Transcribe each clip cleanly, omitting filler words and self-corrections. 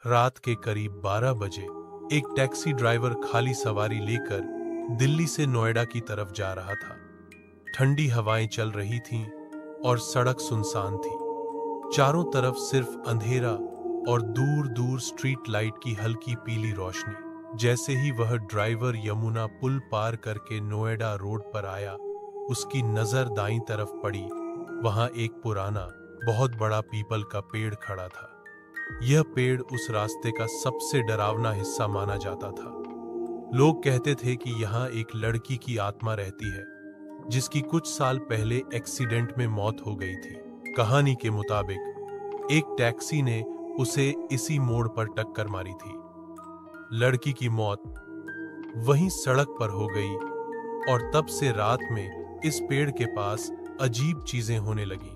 रात के करीब 12 बजे एक टैक्सी ड्राइवर खाली सवारी लेकर दिल्ली से नोएडा की तरफ जा रहा था। ठंडी हवाएं चल रही थीं और सड़क सुनसान थी। चारों तरफ सिर्फ अंधेरा और दूर दूर स्ट्रीट लाइट की हल्की पीली रोशनी। जैसे ही वह ड्राइवर यमुना पुल पार करके नोएडा रोड पर आया, उसकी नजर दाईं तरफ पड़ी। वहां एक पुराना बहुत बड़ा पीपल का पेड़ खड़ा था। यह पेड़ उस रास्ते का सबसे डरावना हिस्सा माना जाता था। लोग कहते थे कि यहाँ एक लड़की की आत्मा रहती है जिसकी कुछ साल पहले एक्सीडेंट में मौत हो गई थी। कहानी के मुताबिक एक टैक्सी ने उसे इसी मोड़ पर टक्कर मारी थी। लड़की की मौत वहीं सड़क पर हो गई और तब से रात में इस पेड़ के पास अजीब चीजें होने लगी।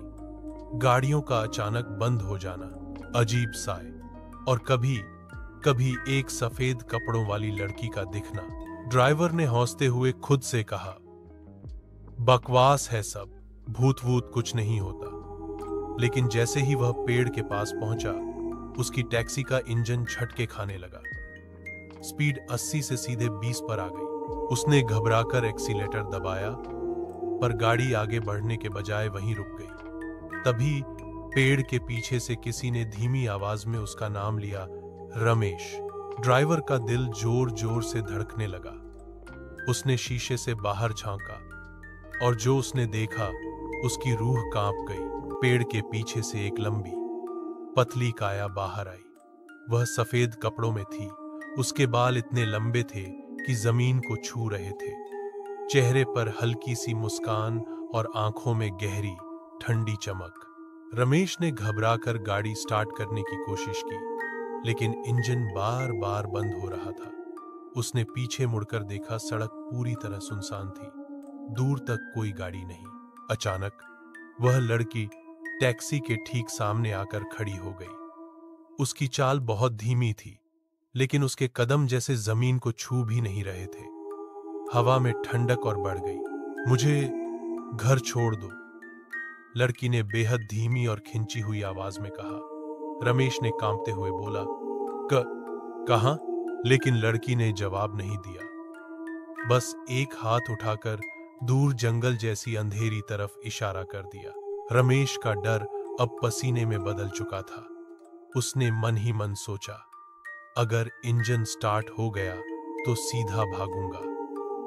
गाड़ियों का अचानक बंद हो जाना, अजीब साए और कभी कभी एक सफेद कपड़ों वाली लड़की का दिखना। ड्राइवर ने हौंसते हुए खुद से कहा, बकवास है सब, भूत वूत कुछ नहीं होता। लेकिन जैसे ही वह पेड़ के पास पहुंचा, उसकी टैक्सी का इंजन झटके खाने लगा। स्पीड 80 से सीधे 20 पर आ गई। उसने घबराकर एक्सीलेटर दबाया, पर गाड़ी आगे बढ़ने के बजाय वहीं रुक गई। तभी पेड़ के पीछे से किसी ने धीमी आवाज में उसका नाम लिया, रमेश। ड्राइवर का दिल जोर जोर से धड़कने लगा। उसने शीशे से बाहर झांका और जो उसने देखा, उसकी रूह कांप गई। पेड़ के पीछे से एक लंबी पतली काया बाहर आई। वह सफेद कपड़ों में थी। उसके बाल इतने लंबे थे कि जमीन को छू रहे थे। चेहरे पर हल्की सी मुस्कान और आंखों में गहरी ठंडी चमक। रमेश ने घबराकर गाड़ी स्टार्ट करने की कोशिश की, लेकिन इंजन बार बार बंद हो रहा था। उसने पीछे मुड़कर देखा, सड़क पूरी तरह सुनसान थी। दूर तक कोई गाड़ी नहीं। अचानक वह लड़की टैक्सी के ठीक सामने आकर खड़ी हो गई। उसकी चाल बहुत धीमी थी, लेकिन उसके कदम जैसे जमीन को छू भी नहीं रहे थे। हवा में ठंडक और बढ़ गई। मुझे घर छोड़ दो, लड़की ने बेहद धीमी और खिंची हुई आवाज में कहा। रमेश ने कांपते हुए बोला, कहां? लेकिन लड़की ने जवाब नहीं दिया, बस एक हाथ उठाकर दूर जंगल जैसी अंधेरी तरफ इशारा कर दिया। रमेश का डर अब पसीने में बदल चुका था। उसने मन ही मन सोचा, अगर इंजन स्टार्ट हो गया तो सीधा भागूंगा।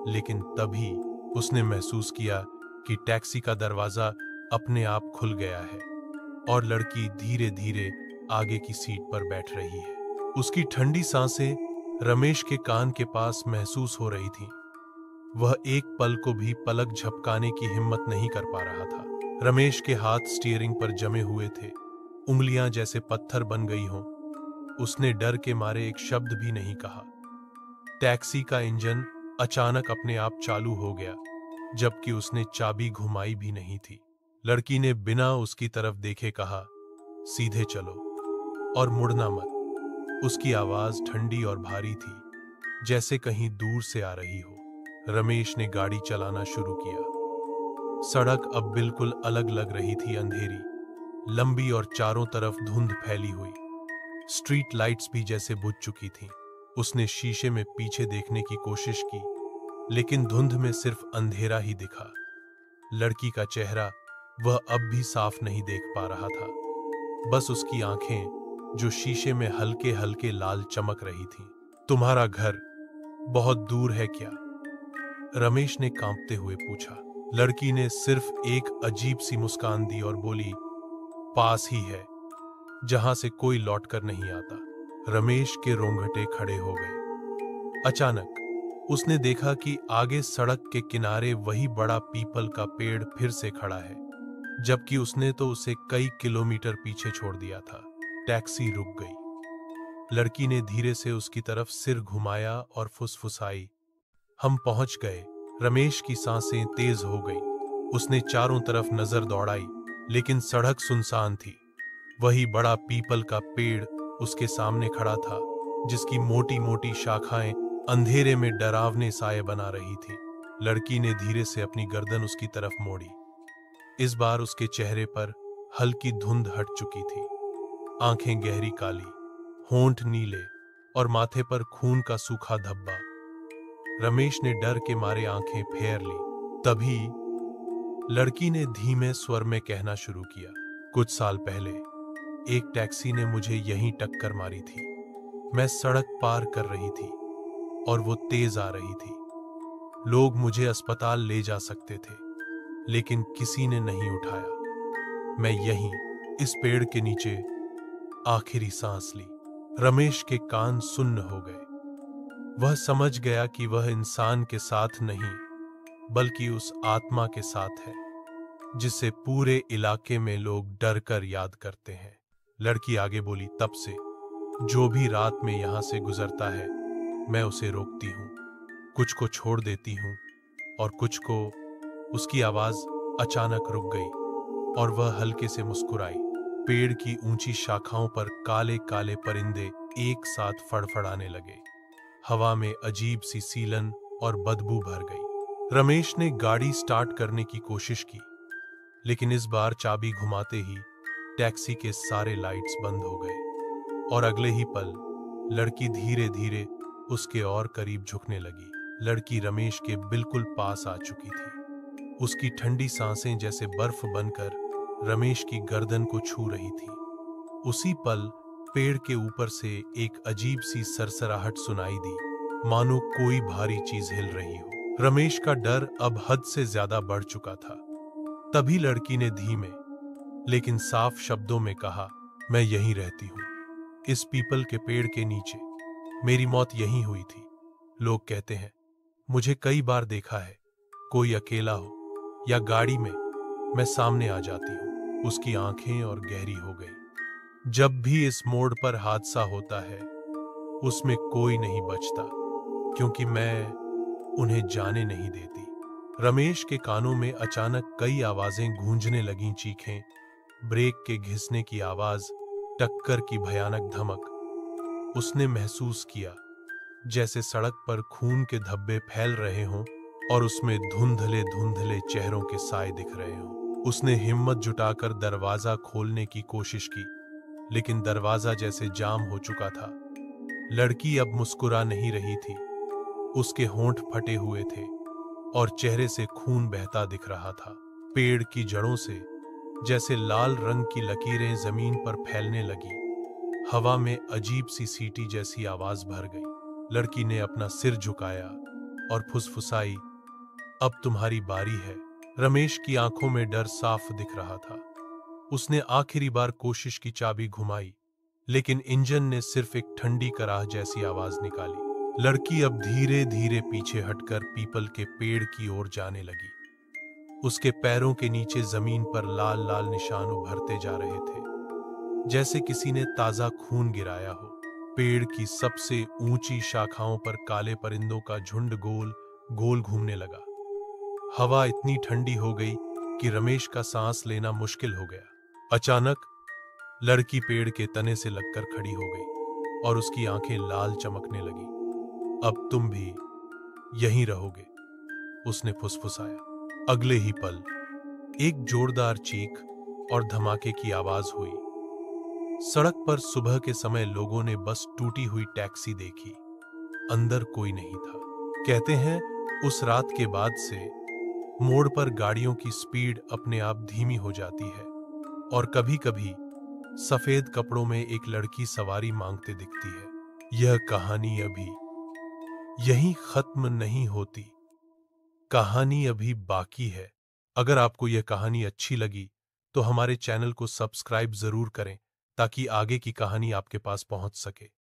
लेकिन तभी उसने महसूस किया कि टैक्सी का दरवाजा अपने आप खुल गया है और लड़की धीरे धीरे आगे की सीट पर बैठ रही है। उसकी ठंडी सांसें रमेश के कान के पास महसूस हो रही थीं। वह एक पल को भी पलक झपकाने की हिम्मत नहीं कर पा रहा था। रमेश के हाथ स्टीयरिंग पर जमे हुए थे, उंगलियां जैसे पत्थर बन गई हों। उसने डर के मारे एक शब्द भी नहीं कहा। टैक्सी का इंजन अचानक अपने आप चालू हो गया, जबकि उसने चाबी घुमाई भी नहीं थी। लड़की ने बिना उसकी तरफ देखे कहा, सीधे चलो और मुड़ना मत। उसकी आवाज ठंडी और भारी थी, जैसे कहीं दूर से आ रही हो। रमेश ने गाड़ी चलाना शुरू किया। सड़क अब बिल्कुल अलग लग रही थी, अंधेरी, लंबी और चारों तरफ धुंध फैली हुई। स्ट्रीट लाइट्स भी जैसे बुझ चुकी थीं। उसने शीशे में पीछे देखने की कोशिश की, लेकिन धुंध में सिर्फ अंधेरा ही दिखा। लड़की का चेहरा वह अब भी साफ नहीं देख पा रहा था, बस उसकी आंखें जो शीशे में हल्के हल्के लाल चमक रही थीं। तुम्हारा घर बहुत दूर है क्या? रमेश ने कांपते हुए पूछा। लड़की ने सिर्फ एक अजीब सी मुस्कान दी और बोली, पास ही है, जहां से कोई लौटकर नहीं आता। रमेश के रोंगटे खड़े हो गए। अचानक उसने देखा कि आगे सड़क के किनारे वही बड़ा पीपल का पेड़ फिर से खड़ा है, जबकि उसने तो उसे कई किलोमीटर पीछे छोड़ दिया था। टैक्सी रुक गई। लड़की ने धीरे से उसकी तरफ सिर घुमाया और फुसफुसाई, हम पहुंच गए। रमेश की सांसें तेज हो गईं। उसने चारों तरफ नजर दौड़ाई, लेकिन सड़क सुनसान थी। वही बड़ा पीपल का पेड़ उसके सामने खड़ा था, जिसकी मोटी मोटी शाखाएं अंधेरे में डरावने साए बना रही थीं। लड़की ने धीरे से अपनी गर्दन उसकी तरफ मोड़ी। इस बार उसके चेहरे पर हल्की धुंध हट चुकी थी। आंखें गहरी काली, होंठ नीले और माथे पर खून का सूखा धब्बा। रमेश ने डर के मारे आंखें फेर ली। तभी लड़की ने धीमे स्वर में कहना शुरू किया, कुछ साल पहले एक टैक्सी ने मुझे यहीं टक्कर मारी थी। मैं सड़क पार कर रही थी और वो तेज आ रही थी। लोग मुझे अस्पताल ले जा सकते थे, लेकिन किसी ने नहीं उठाया। मैं यहीं इस पेड़ के नीचे आखिरी सांस ली। रमेश के कान सुन्न हो गए। वह समझ गया कि वह इंसान के साथ नहीं, बल्कि उस आत्मा के साथ है जिसे पूरे इलाके में लोग डर कर याद करते हैं। लड़की आगे बोली, तब से जो भी रात में यहां से गुजरता है, मैं उसे रोकती हूं। कुछ को छोड़ देती हूं और कुछ को। उसकी आवाज अचानक रुक गई और वह हल्के से मुस्कुराई। पेड़ की ऊंची शाखाओं पर काले काले परिंदे एक साथ फड़फड़ाने लगे। हवा में अजीब सी सीलन और बदबू भर गई। रमेश ने गाड़ी स्टार्ट करने की कोशिश की, लेकिन इस बार चाबी घुमाते ही टैक्सी के सारे लाइट्स बंद हो गए और अगले ही पल लड़की धीरे धीरे उसके और करीब झुकने लगी। लड़की रमेश के बिल्कुल पास आ चुकी थी। उसकी ठंडी सांसें जैसे बर्फ बनकर रमेश की गर्दन को छू रही थी। उसी पल पेड़ के ऊपर से एक अजीब सी सरसराहट सुनाई दी, मानो कोई भारी चीज हिल रही हो। रमेश का डर अब हद से ज्यादा बढ़ चुका था। तभी लड़की ने धीमे लेकिन साफ शब्दों में कहा, मैं यहीं रहती हूं, इस पीपल के पेड़ के नीचे। मेरी मौत यहीं हुई थी। लोग कहते हैं, मुझे कई बार देखा है, कोई अकेला हो या गाड़ी में, मैं सामने आ जाती हूं। उसकी आंखें और गहरी हो गई। जब भी इस मोड़ पर हादसा होता है, उसमें कोई नहीं बचता, क्योंकि मैं उन्हें जाने नहीं देती। रमेश के कानों में अचानक कई आवाजें गूंजने लगीं, चीखें, ब्रेक के घिसने की आवाज, टक्कर की भयानक धमक। उसने महसूस किया जैसे सड़क पर खून के धब्बे फैल रहे हों और उसमें धुंधले धुंधले चेहरों के साए दिख रहे हों। उसने हिम्मत जुटाकर दरवाजा खोलने की कोशिश की, लेकिन दरवाजा जैसे जाम हो चुका था। लड़की अब मुस्कुरा नहीं रही थी। उसके होंठ फटे हुए थे और चेहरे से खून बहता दिख रहा था। पेड़ की जड़ों से जैसे लाल रंग की लकीरें जमीन पर फैलने लगी। हवा में अजीब सी सीटी जैसी आवाज भर गई। लड़की ने अपना सिर झुकाया और फुसफुसाई, अब तुम्हारी बारी है। रमेश की आंखों में डर साफ दिख रहा था। उसने आखिरी बार कोशिश की चाबी घुमाई, लेकिन इंजन ने सिर्फ एक ठंडी कराह जैसी आवाज निकाली। लड़की अब धीरे धीरे पीछे हटकर पीपल के पेड़ की ओर जाने लगी। उसके पैरों के नीचे जमीन पर लाल लाल निशान उभरते जा रहे थे, जैसे किसी ने ताजा खून गिराया हो। पेड़ की सबसे ऊंची शाखाओं पर काले परिंदों का झुंड गोल गोल घूमने लगा। हवा इतनी ठंडी हो गई कि रमेश का सांस लेना मुश्किल हो गया। अचानक लड़की पेड़ के तने से लगकर खड़ी हो गई और उसकी आंखें लाल चमकने लगी। अब तुम भी यहीं रहोगे, उसने फुसफुसाया। अगले ही पल एक जोरदार चीख और धमाके की आवाज हुई। सड़क पर सुबह के समय लोगों ने बस टूटी हुई टैक्सी देखी। अंदर कोई नहीं था। कहते हैं उस रात के बाद से मोड़ पर गाड़ियों की स्पीड अपने आप धीमी हो जाती है और कभी-कभी सफेद कपड़ों में एक लड़की सवारी मांगते दिखती है। यह कहानी अभी यहीं खत्म नहीं होती। कहानी अभी बाकी है। अगर आपको यह कहानी अच्छी लगी तो हमारे चैनल को सब्सक्राइब जरूर करें, ताकि आगे की कहानी आपके पास पहुंच सके।